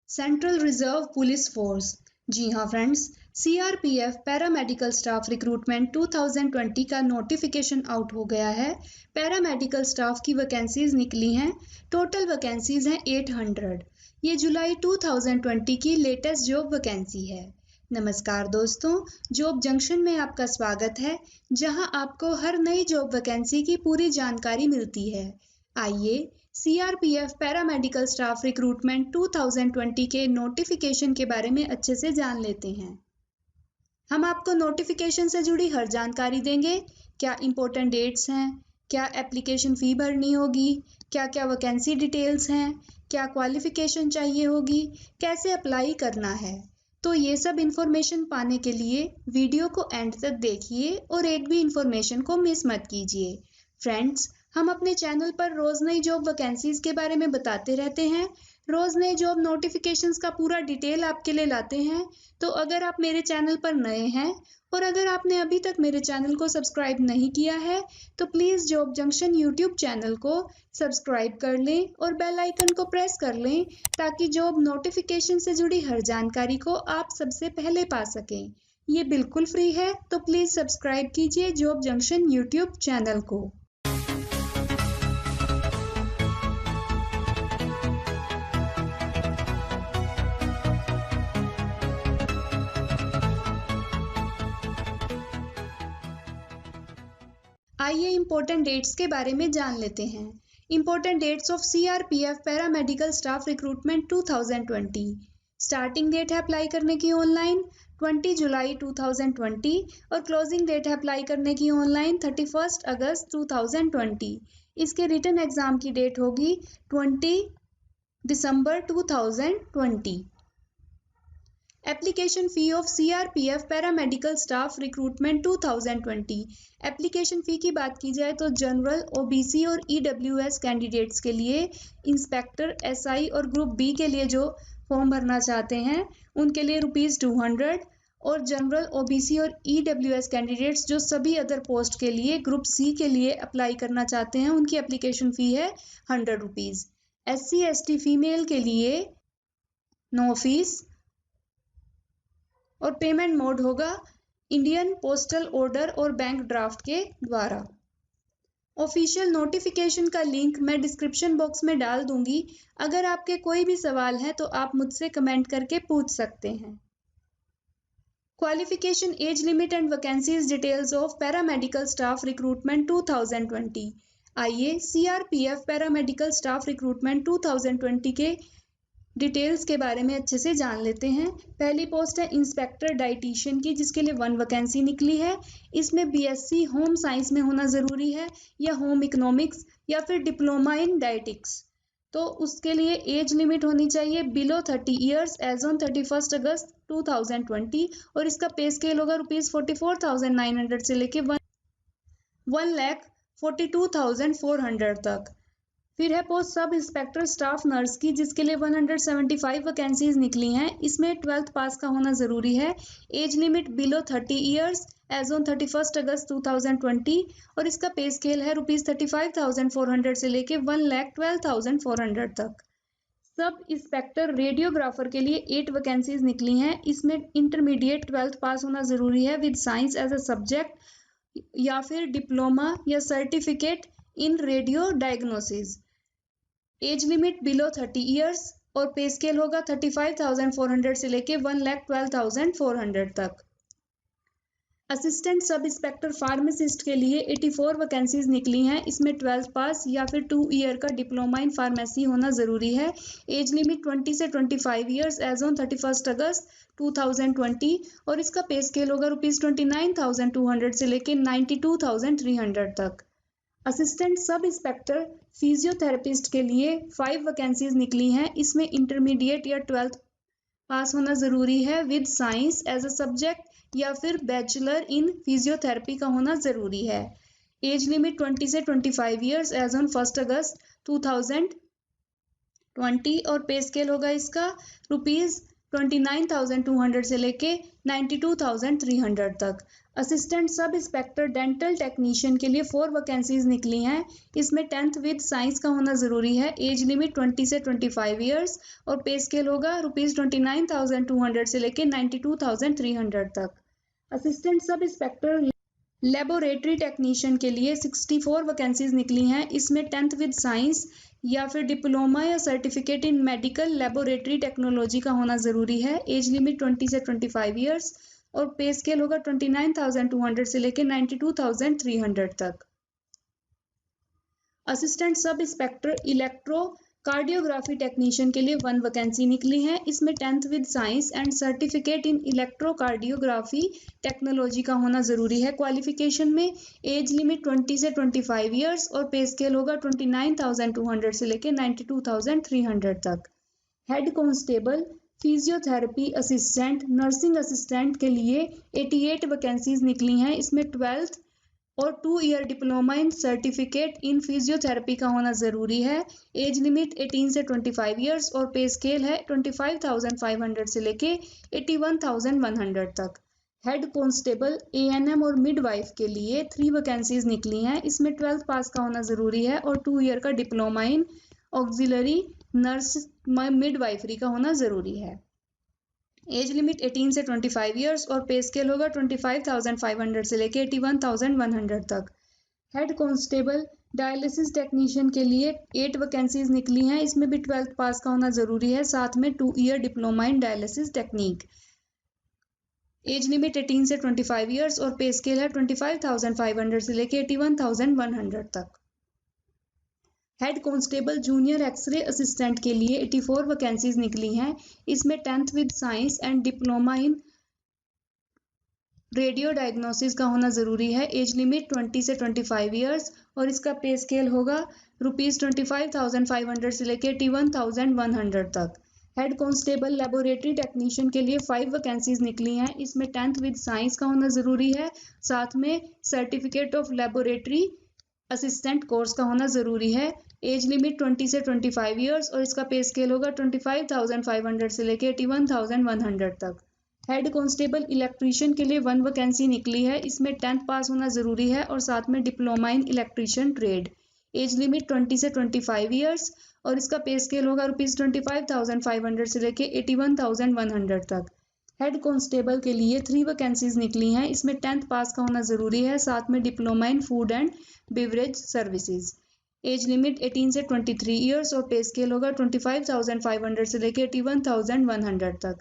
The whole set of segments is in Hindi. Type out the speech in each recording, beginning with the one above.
Central reserve police force. जी हाँ friends, CRPF paramedical staff recruitment 2020 का नोटिफिकेशन आउट हो गया है। पैरामेडिकल स्टाफ की वैकेंसीज निकली हैं। टोटल वैकेंसीज हैं 800। ये जुलाई 2020 की लेटेस्ट जॉब वैकेंसी है। नमस्कार दोस्तों, जॉब जंक्शन में आपका स्वागत है, जहां आपको हर नई जॉब वैकेंसी की पूरी जानकारी मिलती है। आइए सीआरपीएफ पैरामेडिकल स्टाफ रिक्रूटमेंट 2020 के नोटिफिकेशन के बारे में अच्छे से जान लेते हैं। हम आपको नोटिफिकेशन से जुड़ी हर जानकारी देंगे। क्या इम्पोर्टेंट डेट्स हैं, क्या एप्लीकेशन फ़ी भरनी होगी, क्या क्या वैकेंसी डिटेल्स हैं, क्या क्वालिफिकेशन चाहिए होगी, कैसे अप्लाई करना है। तो ये सब इन्फॉर्मेशन पाने के लिए वीडियो को एंड तक देखिए और एक भी इन्फॉर्मेशन को मिस मत कीजिए। फ्रेंड्स, हम अपने चैनल पर रोज नई जॉब वैकेंसीज के बारे में बताते रहते हैं। रोज नए जॉब नोटिफिकेशंस का पूरा डिटेल आपके लिए लाते हैं। तो अगर आप मेरे चैनल पर नए हैं और अगर आपने अभी तक मेरे चैनल को सब्सक्राइब नहीं किया है तो please job junction YouTube channel को सब्सक्राइब कर लें और बेल आइकन को प्रेस कर लें, ताकि जॉब नोटिफिकेशन से जुड़ी हर जानकारी को आप सबसे पहले पा सकें। ये बिल्कुल फ्री है, तो प्लीज़ सब्सक्राइब कीजिए जॉब जंक्शन यूट्यूब चैनल को। आइए इम्पोर्टेंट डेट्स के बारे में जान लेते हैं। Important dates of CRPF paramedical staff recruitment 2020। Starting date है अप्लाई करने की ऑनलाइन 20 जुलाई 2020 और क्लोजिंग डेट है अप्लाई करने की ऑनलाइन 31 अगस्त 2020। इसके रिटन एग्जाम की डेट होगी 20 दिसंबर 2020। Application fee of CRPF paramedical staff recruitment 2020। Application fee की बात की जाए तो जनरल, ओबीसी और ईडब्ल्यूएस कैंडिडेट्स के लिए, इंस्पेक्टर, एसआई और ग्रुप बी के लिए जो फॉर्म भरना चाहते हैं उनके लिए ₹200 और जनरल, ओबीसी और ईडब्ल्यूएस कैंडिडेट्स जो सभी अदर पोस्ट के लिए ग्रुप सी के लिए अप्लाई करना चाहते हैं उनकी एप्लीकेशन फ़ी है ₹100। एससी एसटी फीमेल के लिए नो फीस और पेमेंट मोड होगा इंडियन पोस्टल ऑर्डर और बैंक ड्राफ्ट के द्वारा। ऑफिशियल नोटिफिकेशन का लिंक मैं डिस्क्रिप्शन बॉक्स में डाल दूंगी। अगर आपके कोई भी सवाल है तो आप मुझसे कमेंट करके पूछ सकते हैं। Qualification, age limit and vacancies details of paramedical staff recruitment 2020। आइए सीआरपीएफ पैरामेडिकल स्टाफ रिक्रूटमेंट 2020 के डिटेल्स के बारे में अच्छे से जान लेते हैं। पहली पोस्ट है इंस्पेक्टर डाइटिशियन की, जिसके लिए 1 वैकेंसी निकली है। इसमें बीएससी होम साइंस में होना ज़रूरी है या होम इकोनॉमिक्स या फिर डिप्लोमा इन डाइटिक्स। तो उसके लिए एज लिमिट होनी चाहिए below 30 years age on 31 August 2020 और इसका पे स्केल होगा ₹44,900 से लेके 1,42,400 तक। फिर है post sub inspector staff nurse की, जिसके लिए 175 वैकेंसीज निकली हैं। इसमें 12th पास का होना ज़रूरी है। Age limit below 30 years age on 31 August 2020 और इसका पे स्केल है ₹35,400 से लेके 1,12,400 तक। सब इंस्पेक्टर रेडियोग्राफर के लिए 8 वैकेंसीज निकली हैं। इसमें इंटरमीडिएट 12th पास होना ज़रूरी है with science as a subject या फिर डिप्लोमा या certificate in radio diagnosis. Age limit below 30 years और पे स्केल होगा 35,400 से लेके 1,12,400 तक। असिस्टेंट सब इंस्पेक्टर फार्मासिस्ट के लिए 84 वैकेंसीज निकली हैं। इसमें 12th पास या फिर 2 ईयर का डिप्लोमा इन फार्मेसी होना ज़रूरी है। एज लिमिट 20 से 25 ईयर्स एज ऑन 31 अगस्त 2020 और इसका पे स्केल होगा ₹29,200 से लेके 92,300 तक। असिस्टेंट सब इंस्पेक्टर फिजियोथेरेपिस्ट के लिए 5 वैकेंसीज निकली हैं। इसमें इंटरमीडिएट या 12th पास होना ज़रूरी है with science as a subject या फिर बैचलर इन फिजियोथेरेपी का होना ज़रूरी है। एज लिमिट 20 से 25 ईयर्स एज ऑन 1 अगस्त 2020 और पे स्केल होगा इसका 29,200 से लेके 92,300 तक। Assistant sub inspector dental technician के लिए 4 वैकेंसीज निकली हैं। इसमें 10th विद साइंस का होना ज़रूरी है। एज लिमिट 20 से 25 ईयर्स और पे स्केल होगा ₹29,200 से लेके 92,300 तक। Assistant sub inspector laboratory technician के लिए 64 वैकेंसीज निकली हैं। इसमें 10th विद साइंस या फिर डिप्लोमा या सर्टिफिकेट इन मेडिकल लेबोरेटरी टेक्नोलॉजी का होना ज़रूरी है। एज लिमिट 20 से 25 ईयर्स और पे स्केल होगा 29,200 से लेकर 92,300 तक। Assistant sub inspector electro cardiography technician के लिए 1 वैकेंसी निकली है। इसमें 10th with science and certificate in electrocardiography technology का होना ज़रूरी है। क्वालिफिकेशन में एज लिमिट 20 से 25 ईयर्स और पे स्केल होगा 29,200 से लेकर 92,300 तक। Head constable physiotherapy assistant nursing assistant के लिए 88 वैकेंसीज निकली हैं। इसमें 12th और 2 year diploma in certificate in physiotherapy का होना ज़रूरी है। एज लिमिट 18 से 25 ईयर्स और पे स्केल है 25,500 से लेके 81,100 तक। हेड कांस्टेबल ANM और मिडवाइफ के लिए 3 वैकेंसीज निकली हैं। इसमें 12th पास का होना ज़रूरी है और 2 ईयर का diploma in auxiliary nurse midwifery का होना ज़रूरी है। एज लिमिट 18 से 25 ईयर्स और पे स्केल होगा 25,500 से लेके 81,100 तक। हेड कांस्टेबल डायलिसिस टेक्नीशियन के लिए 8 वैकेंसीज निकली हैं। इसमें भी 12th पास का होना ज़रूरी है, साथ में 2 year diploma in dialysis technique. As limit 18 से 25 ईयर्स और पे स्केल है 25,500 से लेके 81,100 तक। Head constable junior X-ray assistant के लिए 84 वैकेंसीज निकली हैं। इसमें 10th with science and diploma in radio diagnosis का होना ज़रूरी है। एज लिमिट 20 से 25 ईयर्स और इसका पे स्केल होगा ₹25,500 से लेकर 81,100 तक। हेड कांस्टेबल लेबोरेटरी टेक्नीशियन के लिए 5 वैकेंसीज निकली हैं। इसमें 10th विद साइंस का होना ज़रूरी है, साथ में certificate of laboratory assistant course का होना ज़रूरी है। एज लिमिट 20 से 25 ईयर्स और इसका पे स्केल होगा 25,500 से लेकर 81,100 तक। हेड कांस्टेबल इलेक्ट्रीशियन के लिए 1 वैकेंसी निकली है। इसमें 10th पास होना ज़रूरी है और साथ में diploma in electrician trade. Age limit 20 से 25 ईयर्स और इसका पे स्केल होगा ₹25,500 से लेकर 81,100 तक। हेड कांस्टेबल के लिए 3 वैकेंसीज निकली हैं। इसमें 10th पास का होना ज़रूरी है, साथ में diploma in food and beverage services. As limit 18 से 23 ईयर्स और पे स्केल होगा 25,500 से लेकर 81,100 तक।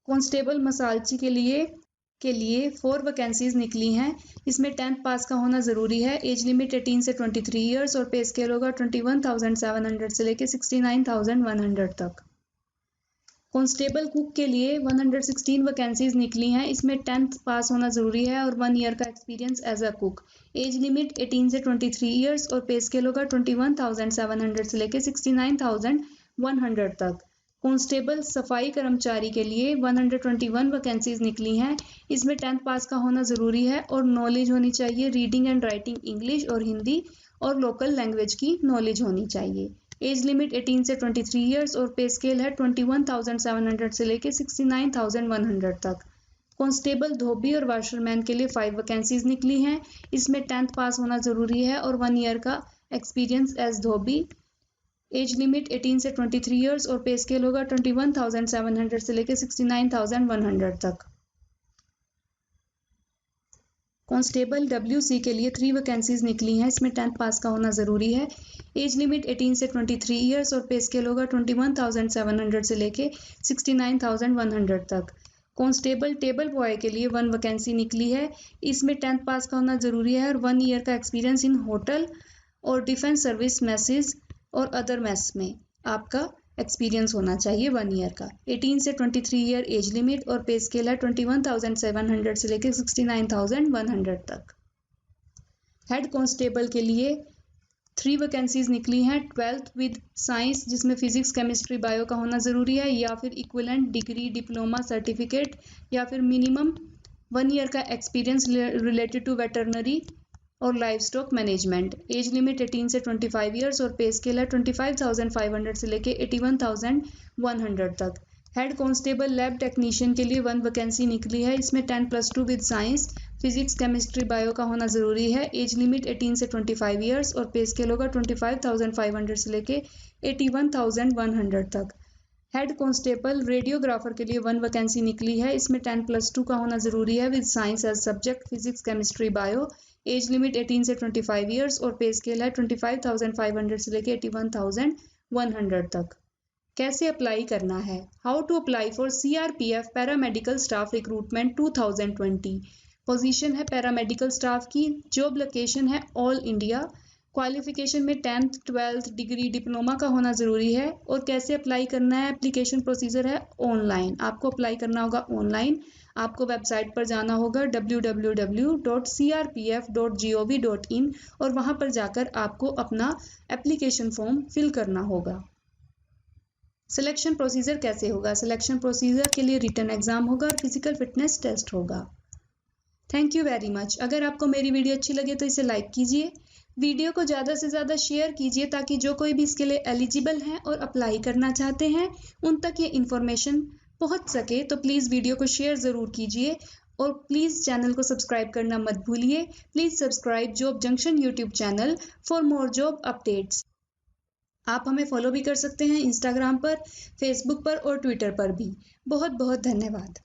कांस्टेबल मसालची के लिए 4 वैकेंसीज निकली हैं। इसमें 10th पास का होना ज़रूरी है। एज लिमिट 18 से 23 ईयर्स और पे स्केल होगा 21,700 से लेकर 69,100 तक। कांस्टेबल कुक के लिए 116 वैकेंसीज निकली हैं। इसमें 10th पास होना ज़रूरी है और 1 ईयर का experience as a cook. Age limit 18 से 23 ईयर्स और पे स्केल होगा 21,700 से लेकर 69,100 तक। कांस्टेबल सफाई कर्मचारी के लिए 121 वैकेंसीज निकली हैं। इसमें 10th पास का होना ज़रूरी है और नॉलेज होनी चाहिए रीडिंग एंड राइटिंग इंग्लिश और हिंदी और लोकल लैंग्वेज की नॉलेज होनी चाहिए। एज लिमिट 18 से 23 ईयर्स और पे स्केल है 21,700 से लेकर 69,100 तक। कांस्टेबल धोबी और वाशरमैन के लिए 5 वैकेंसीज निकली हैं। इसमें 10th पास होना ज़रूरी है और 1 ईयर का एक्सपीरियंस एज धोबी। एज लिमिट 18 से 23 ईयर्स और पे स्केल होगा 21,700 से लेकर 69,100 तक। कांस्टेबल WC के लिए 3 वैकेंसीज निकली हैं। इसमें 10th पास का होना ज़रूरी है। एज लिमिट 18 से 23 ईयर्स और पे स्केल होगा 21,700 से लेके 69,100 तक। कांस्टेबल टेबल बॉय के लिए 1 वैकेंसी निकली है। इसमें 10th पास का होना ज़रूरी है और 1 ईयर का एक्सपीरियंस इन होटल और डिफेंस सर्विस मैसेज और अदर मैस में आपका एक्सपीरियंस होना चाहिए 1 ईयर का। 18 से 23 ईयर एज लिमिट और पे स्केल है 21,700 से लेकर 69,100 तक। हेड कांस्टेबल के लिए 3 वैकेंसीज निकली हैं। 12th विद साइंस जिसमें फिजिक्स केमिस्ट्री बायो का होना ज़रूरी है या फिर इक्विवेलेंट डिग्री डिप्लोमा सर्टिफिकेट या फिर मिनिमम 1 ईयर का एक्सपीरियंस रिलेटेड टू वेटरनरी और live stock management. As limit 18 से 25 ईयर्स और पे स्केल है 25,500 से लेके 81,100 तक। हेड कांस्टेबल लैब टेक्नीशियन के लिए 1 वैकेंसी निकली है। इसमें 10+2 with science, physics, chemistry, bio का होना ज़रूरी है। एज लिमिट 18 से 25 ईयर्स और पे स्केल होगा 25,500 से लेके 81,100 तक। हेड कांस्टेबल रेडियोग्राफर के लिए 1 वैकेंसी निकली है। इसमें 10+2 का होना ज़रूरी है with science as subject, physics, chemistry, bio. Age limit 18 से 25 ईयर्स और पे स्केल है 25,500 से लेके 81,100 तक। कैसे अप्लाई करना है? How to apply for CRPF paramedical staff recruitment 2020। Position है पैरामेडिकल स्टाफ की। जॉब लोकेशन है ऑल इंडिया। क्वालिफिकेशन में 10th 12th डिग्री डिप्लोमा का होना ज़रूरी है। और कैसे अप्लाई करना है? एप्लीकेशन प्रोसीजर है ऑनलाइन। आपको अप्लाई करना होगा ऑनलाइन। आपको वेबसाइट पर जाना होगा www.crpf.gov.in और वहाँ पर जाकर आपको अपना एप्लीकेशन फॉर्म फिल करना होगा। सिलेक्शन प्रोसीजर कैसे होगा? सिलेक्शन प्रोसीजर के लिए रिटन एग्जाम होगा और फिजिकल फिटनेस टेस्ट होगा। Thank you very much. अगर आपको मेरी वीडियो अच्छी लगे तो इसे लाइक कीजिए, वीडियो को ज़्यादा से ज़्यादा शेयर कीजिए ताकि जो कोई भी इसके लिए एलिजिबल हैं और अप्लाई करना चाहते हैं उन तक ये इन्फॉर्मेशन पहुंच सके। तो प्लीज़ वीडियो को शेयर ज़रूर कीजिए और प्लीज़ चैनल को सब्सक्राइब करना मत भूलिए। Please subscribe job junction YouTube channel for more job updates. आप हमें फॉलो भी कर सकते हैं इंस्टाग्राम पर, फेसबुक पर और ट्विटर पर भी। बहुत बहुत धन्यवाद।